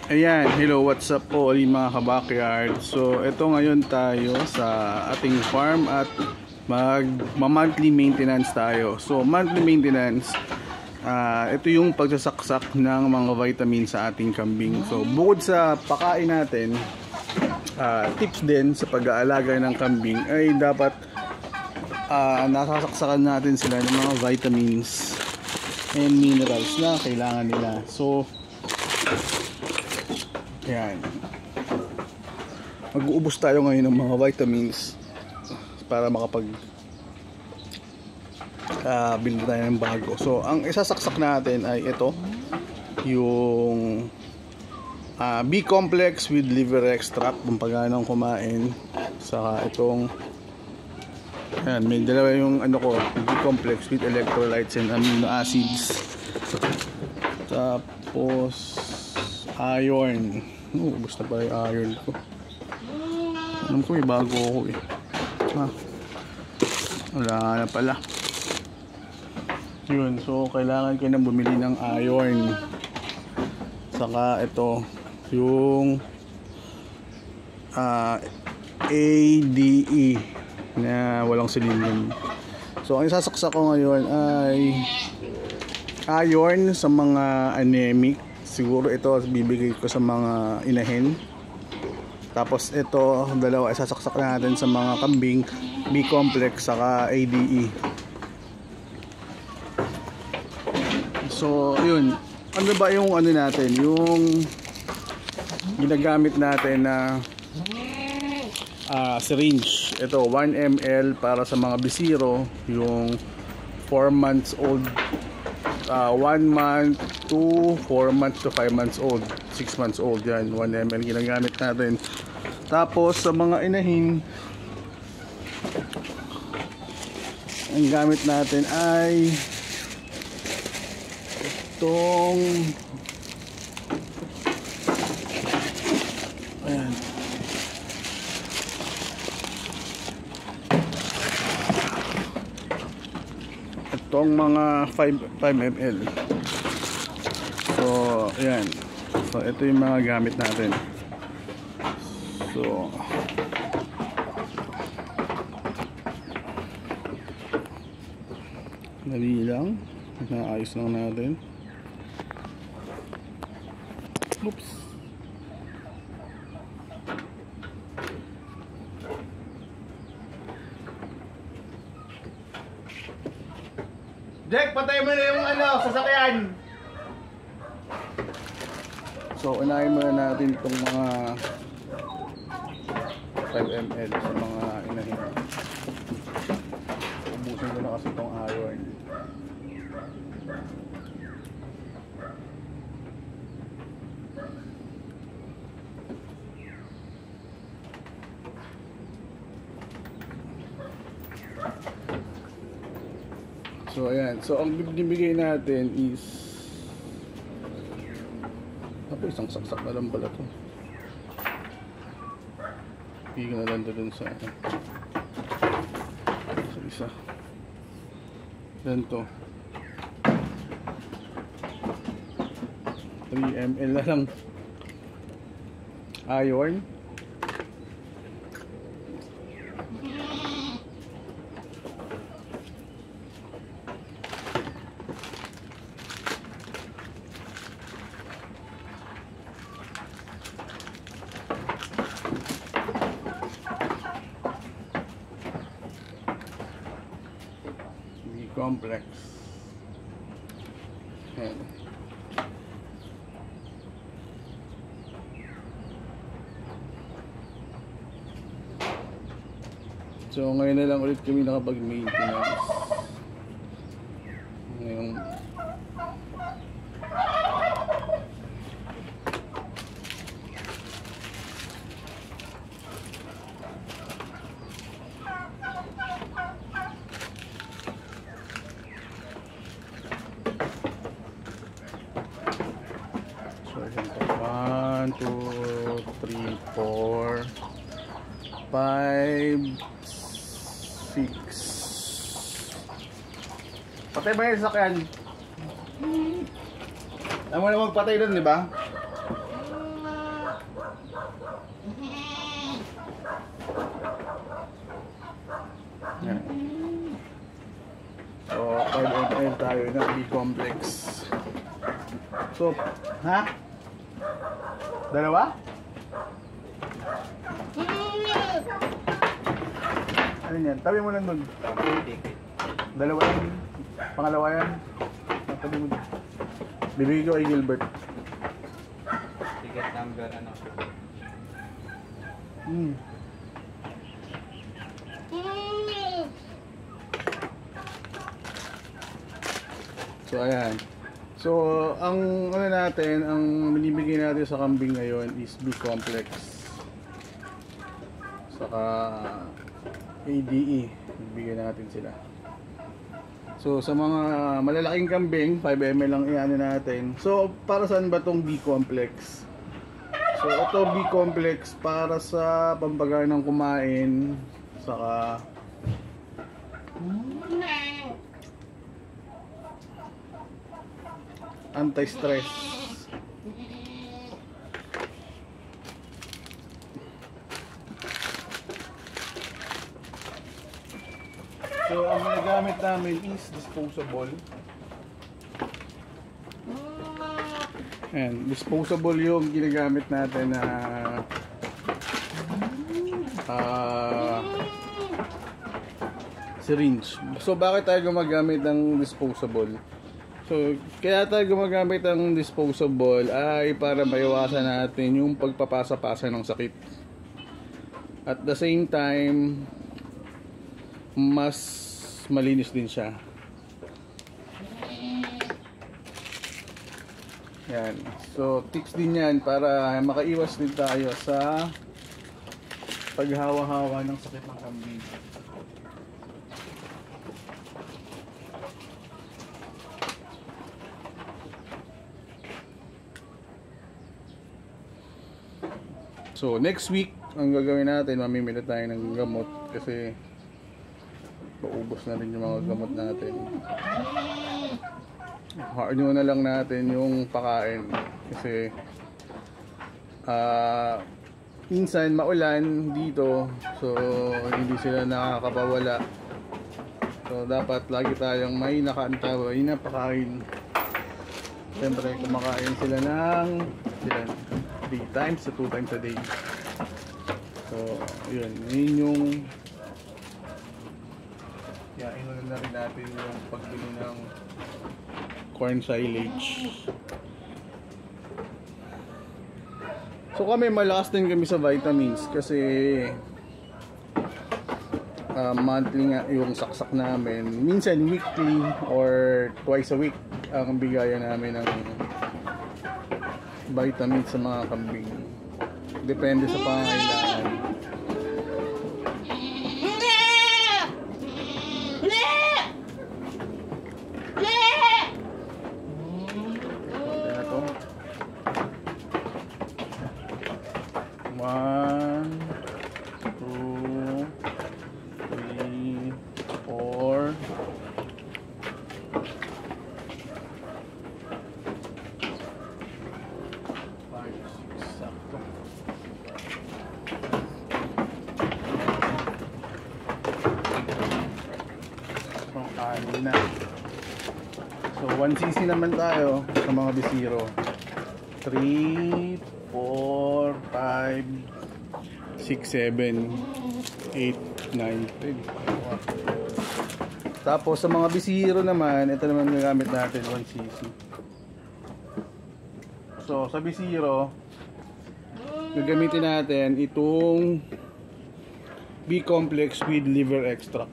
Ayan, hello, what's up po ulit mga ka-backyard. So, ito ngayon tayo sa ating farm at monthly maintenance tayo. So, monthly maintenance, ito yung pagsasaksak ng mga vitamins sa ating kambing. So, bukod sa pakain natin, tips din sa pag-aalaga ng kambing ay dapat nasasaksakan natin sila ng mga vitamins and minerals na kailangan nila. So, yan. Mag-uubos tayo ngayon ng mga vitamins para makapag build tayo ng bago. So, ang isasaksak natin ay ito, yung B-complex with liver extract, kung paganong kumain. Saka itong yan, may dalawa yung ano ko, B-complex with electrolytes and amino acids. Tapos iron. Ubus na pa yung iron ko. Alam ko may bago ako eh. Wala na pala. Yun, so kailangan kayo nang bumili ng iron. Saka ito yung ADE na walang selenium. So ang isasaksak ko ngayon ay iron sa mga anemic. Siguro ito bibigay ko sa mga inahin. Tapos ito, dalawa isasaksak natin sa mga kambing, B-complex saka ADE. So, yun. Ano ba yung ano natin? Yung ginagamit natin na syringe. Ito, 1 ml para sa mga bisiro. Yung 4 months old. 1 month to 4 months to 5 months old, 6 months old, yan 1 ml ginagamit natin. Tapos sa mga inahin, ang gamit natin ay itong ayan, itong mga 5 ml. So ayan, so ito yung mga gamit natin. So dali lang, naayos lang natin. Oops. Jack, patay mo na yung ano, sasakyan. So, unahin muna natin itong mga 5 ml sa mga inahin. Ubusin ko na kasi itong iron. So ayan, so ang bibigay natin is isang saksak na lang pala to. Bigyan na lang doon sa isa. Yan to 3 ml na lang iron. Complex. Ayan. So ngayon na lang ulit kami nakapag-maintenance. Ngayong so 1, 2, 3, 4, 5, 6. Patay ba yung sasakyan? Alam mo na magpatay doon, di ba? tayo ng B-complex. So, ha? Dalawa? Ano yan? Tabi mo lang dun. Dalawa yan. Pangalawa yan. Tabi mo dun. Bibigay ko kay Gilbert. Ticket number ano? So ayan. So ang ano natin, ang binibigay natin sa kambing ngayon is B-complex. Saka ADE, bibigyan natin sila. So sa mga malalaking kambing, 5 ml lang iano natin. So para saan ba tong B-complex? So ito B-complex para sa pampagaan ng kumain, saka anti-stress. So ang ginagamit namin is disposable. And disposable yung ginagamit natin na syringe. So bakit tayo gumagamit ng disposable? So kaya tayo gumagamit ng disposable ay para maiwasan natin yung pagpapasa-pasa ng sakit. At the same time, mas malinis din siya. Yan. So tips din yan para makaiwas din tayo sa paghawa-hawa ng sakit ng kambing. So next week, ang gagawin natin, mamimili tayo ng gamot kasi paubos na rin yung mga gamot natin. Hardo na lang natin yung pakain kasi minsan maulan dito, so hindi sila nakakapawala. So dapat lagi tayong may nakaantaw, may napakain. Siyempre kumakain sila ng 3 times to 2 times a day. So yun yung inulan na rin natin yung pagbili ng corn silage. So kami malakas din kami sa vitamins kasi monthly nga yung saksak namin. Minsan weekly or twice a week ang bigayan namin ng vitamins sa mga kambing. Depende sa pangangailangan. Na. So 1cc naman tayo sa mga bisiro. 3, 4, 5, 6, 7, 8, 9, 10. Tapos sa mga bisiro naman, ito naman gagamit natin 1cc. So sa bisiro, gagamitin natin itong B-complex with liver extract.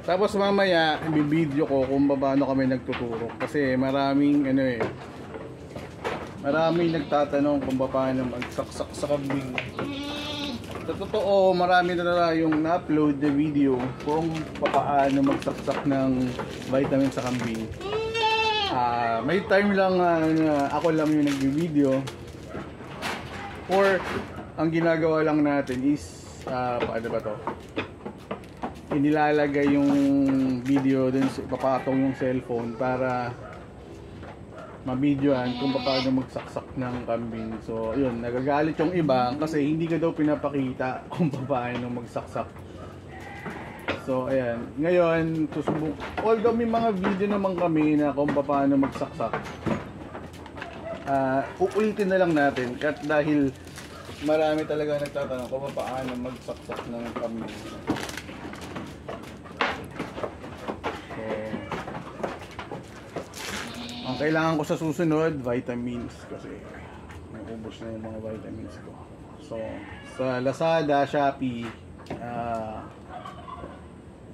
Tapos mamaya i-video ko kung paano kami nagtuturo kasi maraming maraming nagtatanong kung paano magsaksak sa kambing. Sa totoo, marami na yung na-upload na video kung paano magsaksak ng vitamin sa kambing. May time lang ako lang yung nag-video, or ang ginagawa lang natin is paano ba to? inilalagay yung video dun, ipapatong yung cellphone para mabidyoan kung paano magsaksak ng kambing. So yun, nagagalit yung iba kasi hindi ka daw pinapakita kung paano magsaksak. So ayan, ngayon susubok, although may mga video naman kami na kung paano magsaksak, uulitin na lang natin dahil marami talaga nagtatanong kung paano magsaksak ng kambing. Ang kailangan ko sa susunod, vitamins, kasi naubos na yung mga vitamins ko. So, sa Lazada, Shopee,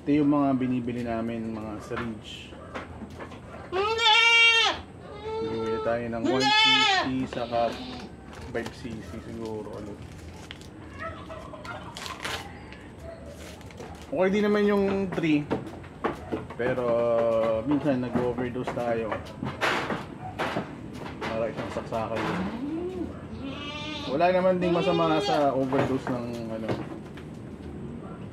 ito yung mga binibili namin, mga syringe. Bibili tayo ng 1cc saka 5cc siguro ulit. Okay din naman yung 3, pero minsan nag-overdose tayo. Para itong saksakan yun. Wala naman ding masama sa overdose ng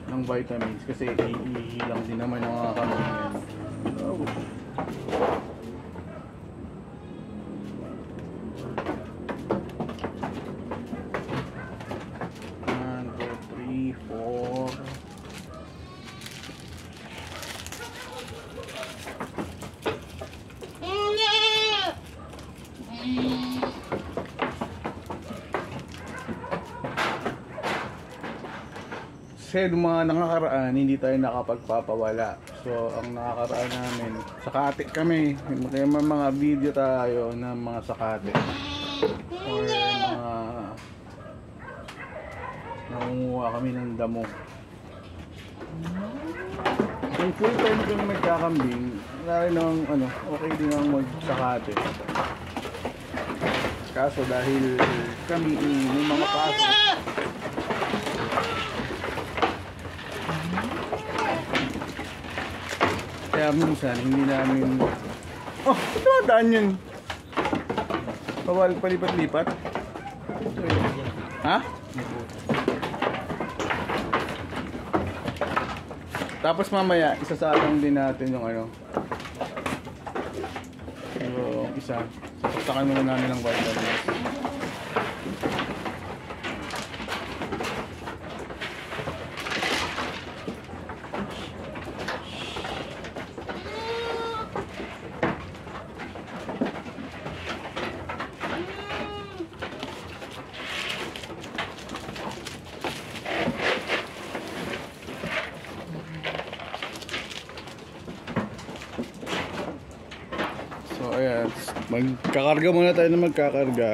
ng vitamins kasi iilang din naman yung mga kambing yan. Oh. 1, 2, 3, 4. Kasi nung mga nakakaraan, hindi tayo nakapagpapawala. So, ang nakakaraan namin, sakate kami. May mga video tayo ng mga sakate. Or mga nangunguha kami ng damo. Kung full time kami magkakambing, wala rin ang okay din ang magsakate. Kaso dahil kami may mga pasok, kaya minsan hindi namin ito daan yun. Bawal palipat-lipat. Ha? Tapos mamaya isasatang din natin yung yung isa. Sasaksakan muna namin ng vitamins. So ayan, magkakarga muna tayo na magkakarga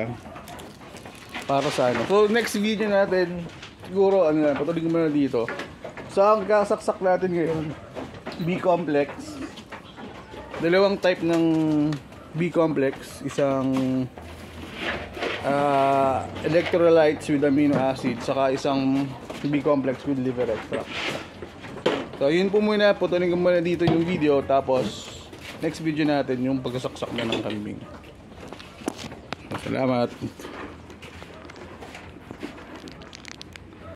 para sa So next video natin, siguro patuloy ko muna dito. So ang kasaksak natin ngayon, B-complex. Dalawang type ng B-complex, isang electrolytes with amino acid, saka isang B-complex with liver extract. So yun po muna, patuloy ko muna dito yung video, tapos next video natin yung pagsasaksak na ng kambing. Salamat.